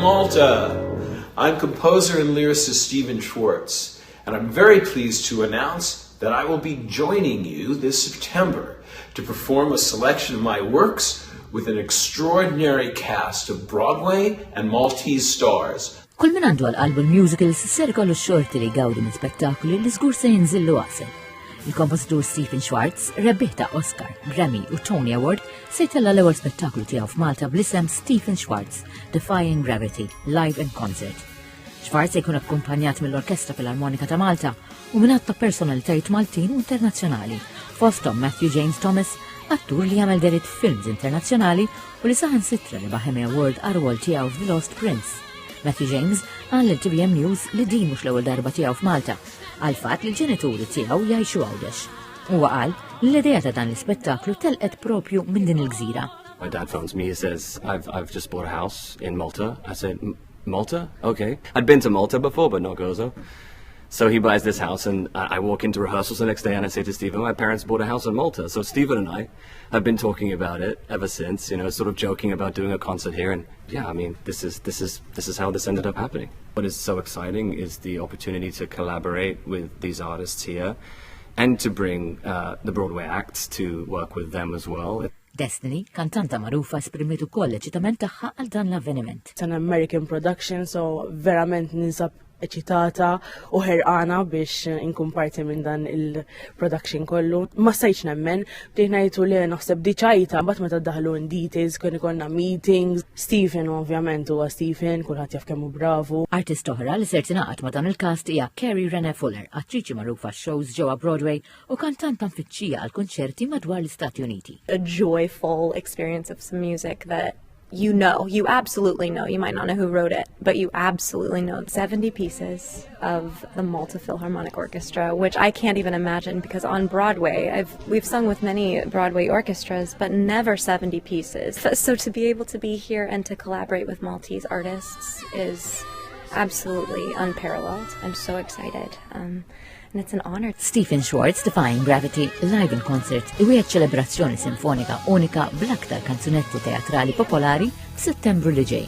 Malta! I'm composer and lyricist Stephen Schwartz, and I'm very pleased to announce that I will be joining you this September to perform a selection of my works with an extraordinary cast of Broadway and Maltese stars. Kull min għandu għal-album musicals ser ikollu xorti li jgawdi minn spettakoli li żgur se jinżillu għasel. Il-kompositur Stephen Schwartz, rebbieħ ta' Oscar, Grammy u Tony Award, se jtella l-ewwel spettaklu tiegħu f'Malta bl-isem Stephen Schwartz, Defying Gravity, live in concert. Schwartz se jkun akkumpanjat mill-Orkestra Filarmonika ta' Malta u minn ta' personalitajiet Maltin u internazzjonali, fosthom Matthew James Thomas, attur li jagħmel derit films internazzjonali u li saħansitra rebaħ Emmy Award għar-rwol tiegħu f'The Lost Prince. Matthew James għal l-TVM News li din mhux l-ewwel darba tiegħu f'Malta, għal fatt li l-ġenituri tiegħu jgħixu għawdex. Huwa qal li l-idea ta' dan l-ispettaklu telqet propju minn din il-gżira. My dad phones me, he says, I've just bought a house in Malta. I said, Malta? Okay. I'd been to Malta before, but not Gozo. So he buys this house, and I walk into rehearsals the next day, and I say to Stephen, my parents bought a house in Malta. So Stephen and I have been talking about it ever since, you know, sort of joking about doing a concert here. And yeah, I mean, this is how this ended up happening. What is so exciting is the opportunity to collaborate with these artists here, and to bring the Broadway acts to work with them as well. Destiny, kantanta magħrufa, esprimiet ukoll l-eċitament tagħha għal dan l-avveniment. It's an American production, so verament ninsab eċitata u ħerqana biex inkun parti minn dan il-production kollu. Ma stajtx nemmen, bdejt ngħidu li naħseb diċajta, mbagħad meta ddaħlu in details kien ikollna meetings. Stephen ovvjament huwa Stephen, kulħadd jaf kemm hu bravu. Artist oħra li ser tingħaqad ma' dan il-cast hija Carrie Renee Fuller, attriċi magħrufa x-shows ġewwa Broadway u kantanta mfittxija għal konċerti madwar l-Istati Uniti. A joyful experience of some music that you absolutely know, you might not know who wrote it, but you absolutely know 70 pieces of the Malta Philharmonic Orchestra, which I can't even imagine because on Broadway, we've sung with many Broadway orchestras, but never 70 pieces. So to be able to be here and to collaborate with Maltese artists is absolutely unparalleled. I'm so excited. And it's an honor. Stephen Schwartz, Defying Gravity, live in concert, iwiegħed ċelebrazzjoni sinfonika unika bl-aktar kanzunetti teatrali popolari f'Settembru li ġej.